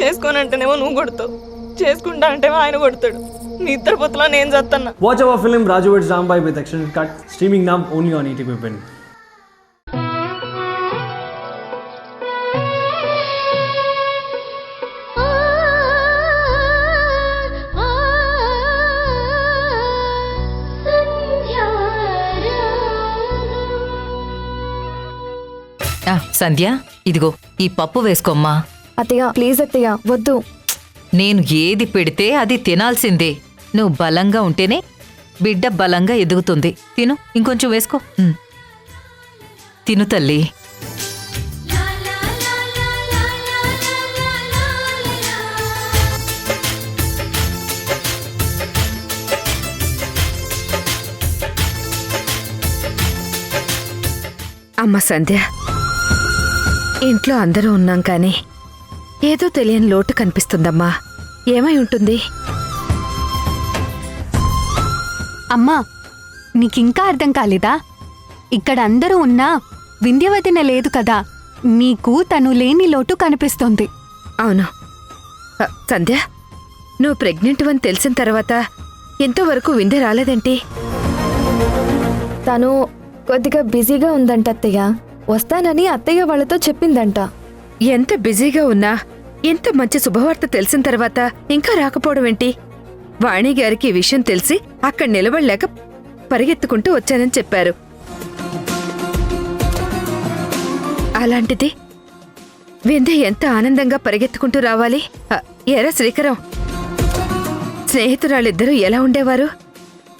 చేసుకోనంటేనేమో నువ్వు కొడతావు, చేసుకుంటా అంటేమో ఆయన కొడతాడు. నీ ఇద్దరు పొత్తులో నేను చేస్తున్నా. Watch our film Raju vs. Rambai with extended cut, streaming now only on ETV Win. సంధ్య, ఇదిగో ఈ పప్పు వేసుకోమ్మా. అత్తయ్య ప్లీజ్ అత్తయ్య వద్దు. నేను ఏది పెడితే అది తినాల్సిందే. నువ్వు బలంగా ఉంటేనే బిడ్డ బలంగా ఎదుగుతుంది. తిను, ఇంకొంచెం వేసుకో. తిను తల్లి. అమ్మ సంధ్య, ఇంట్లో అందరూ ఉన్నాం కానీ ఏదో తెలియని లోటు కనిపిస్తుందమ్మా. ఏమై ఉంటుంది? అమ్మా, నీకింకా అర్థం కాలేదా? ఇక్కడ అందరూ ఉన్నా వింధ్యవదిన లేదు కదా, నీకు తను లేని లోటు కనిపిస్తోంది. అవును సంధ్య, నువ్వు ప్రెగ్నెంట్ అని తెలిసిన తర్వాత ఎంతవరకు వింధ్య రాలేదేంటి? తను కొద్దిగా బిజీగా ఉందంట అత్తయ్య. వస్తానని అత్తయ్య వాళ్ళతో చెప్పిందంట. ఎంత బిజీగా ఉన్నా ఎంత మంచి శుభవార్త తెలిసిన తర్వాత ఇంకా రాకపోవడం ఏంటి? వాణి గారికి ఈ విషయం తెలిసి అక్కడ నిలబడలేక పరిగెత్తుకుంటూ వచ్చానని చెప్పారు. అలాంటిది వింధ్య ఎంత ఆనందంగా పరిగెత్తుకుంటూ రావాలి? ఎరా శ్రీకరం, స్నేహితురాళ్ళిద్దరూ ఎలా ఉండేవారు?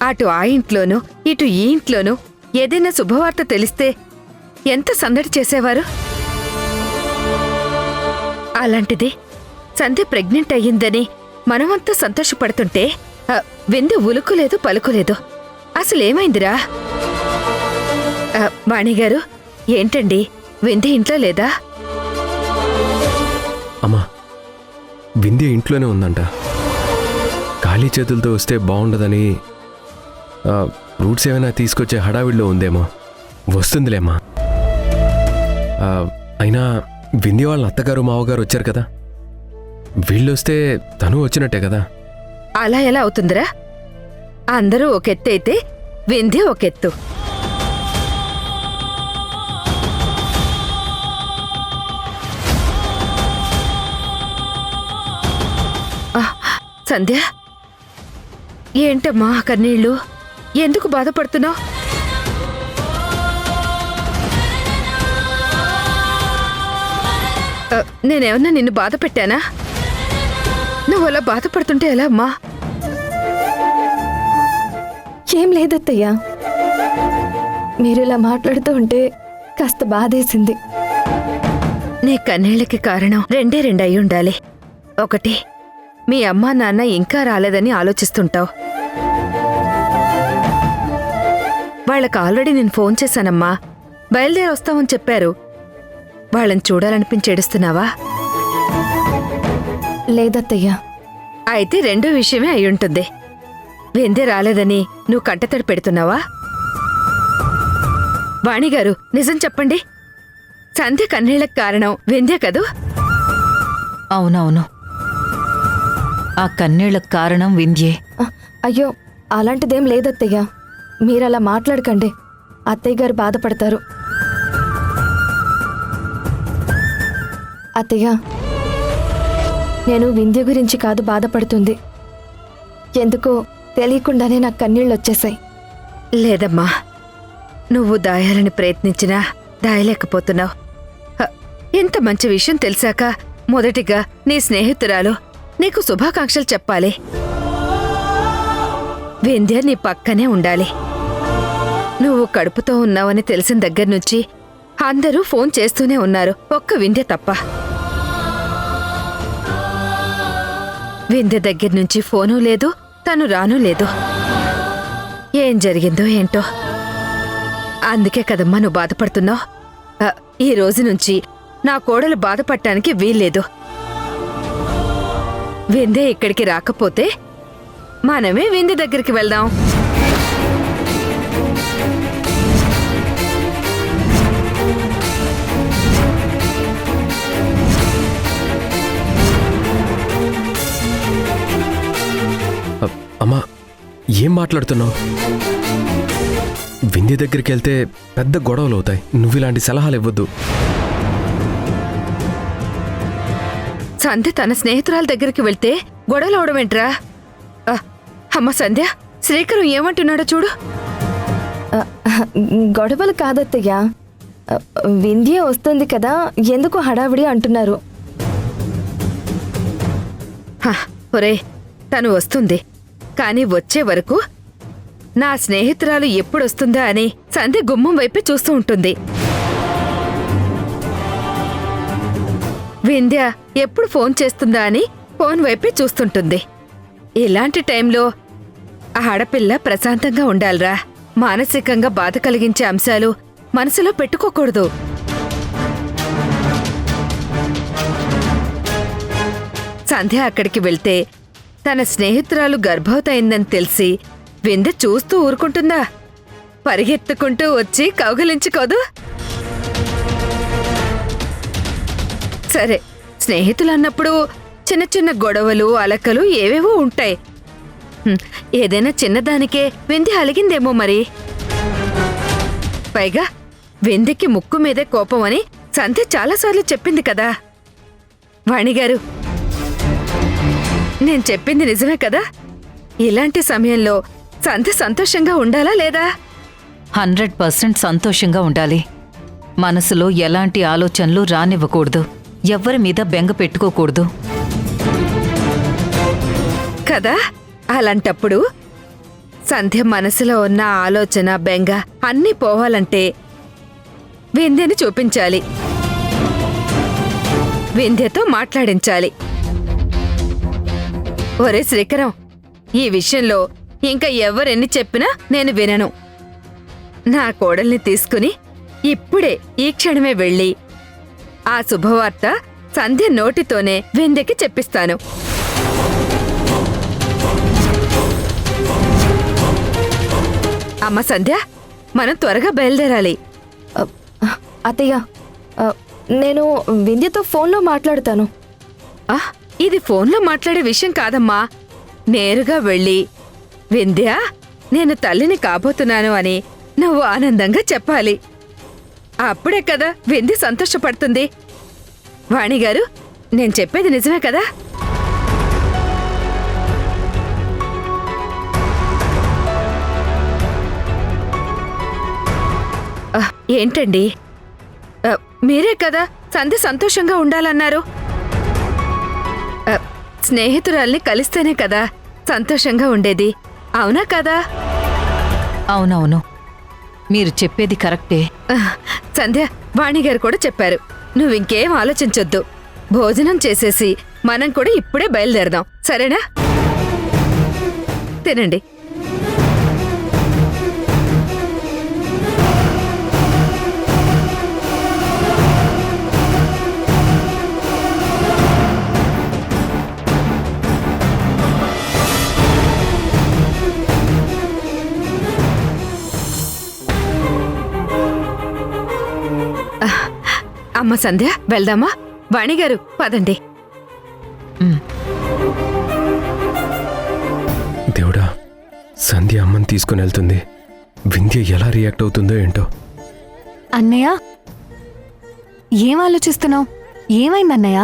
అటు ఆ ఇంట్లోనూ ఇటు ఈ ఇంట్లోనూ ఏదైనా శుభవార్త తెలిస్తే ఎంత సందడి చేసేవారు? అలాంటిది సంధ్య ప్రెగ్నెంట్ అయ్యిందని మనమంతా సంతోషపడుతుంటే విందు ఉలుకులేదు పలుకులేదు. అసలేమైందిరా? వాణిగారు, ఏంటండి వింధ్య ఇంట్లో లేదా? అమ్మా, వింధ్య ఇంట్లోనే ఉందంట. ఖాళీ చేతులతో వస్తే బాగుండదని ఫ్రూట్స్ ఏమైనా తీసుకొచ్చే హడావిడిలో ఉందేమో. వస్తుందిలేమ్మా. అయినా వింధ్య వాళ్ళ అత్తగారు మావగారు వచ్చారు కదా, వీళ్ళొస్తే తను వచ్చినట్టే కదా. అలా ఎలా అవుతుందిరా? అందరూ ఒకెత్తు అయితే వింధ్య ఒకెత్తు. సంధ్య, ఏంటమ్మా కన్నీళ్ళు? ఎందుకు బాధపడుతున్నావు? నేనేమన్నా నిన్ను బాధ పెట్టానా? నువ్వు అలా బాధపడుతుంటే ఎలా అమ్మా? ఏం లేదత్తయ్య, మీరు ఇలా మాట్లాడుతూ ఉంటే కాస్త బాధేసింది. నీ కన్నీళ్ళకి కారణం రెండే అయి ఉండాలి. ఒకటి, మీ అమ్మా నాన్న ఇంకా రాలేదని ఆలోచిస్తుంటావు. వాళ్ళకి ఆల్రెడీ నేను ఫోన్ చేశానమ్మా, బయలుదేరి వస్తామని చెప్పారు. వాళ్ళని చూడాలనిపించి ఏడుస్తున్నావా? లేదత్తయ్య. అయితే రెండో విషయమే అయి ఉంటుంది. వింధ్య రాలేదని నువ్వు కంటతడి పెడుతున్నావా? వాణిగారు, నిజం చెప్పండి, సంధ్య కన్నీళ్ళకి కారణం వింధ్య కదూ? అవునవును, ఆ కన్నీళ్లకు కారణం వింధ్యే. అయ్యో, అలాంటిదేం లేదత్తయ్య. మీరలా మాట్లాడకండి, అత్తయ్య గారు బాధపడతారు. అత్తయ్య, నేను వింధ్య గురించి కాదు బాధపడుతుంది. ఎందుకో తెలియకుండానే నాకు కన్నీళ్ళు వచ్చేశాయి. లేదమ్మా, నువ్వు దాయాలని ప్రయత్నించినా దాయలేకపోతున్నావు. ఎంత మంచి విషయం తెలిసాక మొదటిగా నీ స్నేహితురాలు నీకు శుభాకాంక్షలు చెప్పాలి. వింధ్య నీ పక్కనే ఉండాలి. నువ్వు కడుపుతో ఉన్నావని తెలిసిన దగ్గర నుంచి అందరూ ఫోన్ చేస్తూనే ఉన్నారు, ఒక్క వింధ్య తప్ప. వింధ్య దగ్గర నుంచి ఫోను లేదు, తను రాను లేదు. ఏం జరిగిందో ఏంటో. అందుకే కదమ్మా నువ్వు బాధపడుతున్నావు. ఈ రోజు నుంచి నా కోడలు బాధపడటానికి వీల్లేదు. వింధ్య ఇక్కడికి రాకపోతే మనమే వింధ్య దగ్గరికి వెళ్దాం. ఏం మాట్లాడుతున్నావు? వింధ్య దగ్గరికి వెళ్తే పెద్ద గొడవలు అవుతాయి. నువ్వు ఇలాంటి సలహాలు ఇవ్వద్దు. సంధ్య తన స్నేహితురాల దగ్గరికి వెళ్తే గొడవలు అవడమేంట్రా? అమ్మ సంధ్య, శ్రీకరం ఏమంటున్నాడో చూడు. గొడవలు కాదత్తయ్య, వింధ్య వస్తుంది కదా, ఎందుకు హడావిడి అంటున్నారు. ఒరే, తను వస్తుంది, కానీ వచ్చే వరకు నా స్నేహితురాలు ఎప్పుడొస్తుందా అని సంధ్య గుమ్మం వైపే చూస్తూ ఉంటుంది. వింధ్య ఎప్పుడు ఫోన్ చేస్తుందా అని ఫోన్ వైపే చూస్తుంటుంది. ఇలాంటి టైంలో ఆ ఆడపిల్ల ప్రశాంతంగా ఉండాలిరా. మానసికంగా బాధ కలిగించే అంశాలు మనసులో పెట్టుకోకూడదు. సంధ్య అక్కడికి వెళ్తే తన స్నేహితురాలు గర్భవతయిందని తెలిసి వింధ్య చూస్తూ ఊరుకుంటుందా? పరిగెత్తుకుంటూ వచ్చి కౌగిలించుకోదు. సరే, స్నేహితులన్నప్పుడు చిన్న చిన్న గొడవలు అలకలు ఏవేవో ఉంటాయి. ఏదైనా చిన్నదానికే వింధ్య అలిగిందేమో మరి. పైగా వింధ్యకి ముక్కు మీదే కోపం అని సంధ్య చాలాసార్లు చెప్పింది కదా. వాణిగారు, నేను చెప్పింది నిజమే కదా? ఇలాంటి సమయంలో సంధ్య సంతోషంగా ఉండాలా లేదా? 100% సంతోషంగా ఉండాలి. మనసులో ఎలాంటి ఆలోచనలు రానివ్వకూడదు. ఎవ్వరి మీద బెంగ పెట్టుకోకూడదు కదా. అలాంటప్పుడు సంధ్య మనసులో ఉన్న ఆలోచన, బెంగ అన్నీ పోవాలంటే వింధ్యని చూపించాలి, వింధ్యతో మాట్లాడించాలి. ఒరే శ్రీకరం, ఈ విషయంలో ఇంకా ఎవరెన్ని చెప్పినా నేను వినను. నా కోడల్ని తీసుకుని ఇప్పుడే ఈ క్షణమే వెళ్ళి ఆ శుభవార్త సంధ్య నోటితోనే వింధ్యకి చెప్పిస్తాను. అమ్మ సంధ్య, మనం త్వరగా బయలుదేరాలి. అత్తయ్య, నేను వింధ్యతో ఫోన్లో మాట్లాడతాను. ఇది ఫోన్లో మాట్లాడే విషయం కాదమ్మా. నేరుగా వెళ్ళి వింధ్య, నేను తల్లిని కాబోతున్నాను అని నువ్వు ఆనందంగా చెప్పాలి. అప్పుడే కదా వింధ్య సంతోషపడుతుంది. వాణిగారు, నేను చెప్పేది నిజమే కదా? ఏంటండి, మీరే కదా సంధ్య సంతోషంగా ఉండాలన్నారు. స్నేహితురాల్ని కలిస్తేనే కదా సంతోషంగా ఉండేది, అవునా కదా? అవునవును, మీరు చెప్పేది కరెక్టే. సంధ్య, వాణిగారు కూడా చెప్పారు, నువ్వింకేం ఆలోచించొద్దు. భోజనం చేసేసి మనం కూడా ఇప్పుడే బయలుదేరదాం, సరేనా? తినండి. అమ్మ సంధ్య, వెళ్దామా? వాణిగారు, పదండి. దేవుడా, సంధ్య అమ్మని తీసుకుని వెళ్తుంది. వింధ్య ఎలా రియాక్ట్ అవుతుందో ఏంటో. అన్నయ్య, ఏం ఆలోచిస్తున్నావు? ఏమైందన్నయ్య?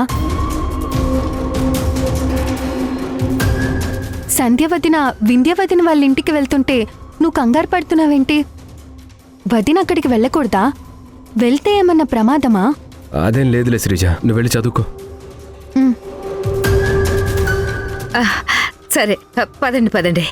సంధ్యవదిన వింధ్యవదిన వాళ్ళ ఇంటికి వెళ్తుంటే నువ్వు కంగారు పడుతున్నావేంటి? వదిన అక్కడికి వెళ్ళకూడదా? వెళ్తే ఏమన్నా ప్రమాదమా? అదేం లేదులే శ్రీజ, నువ్వు వెళ్ళి చదువుకో. సరే, పదండి పదండి.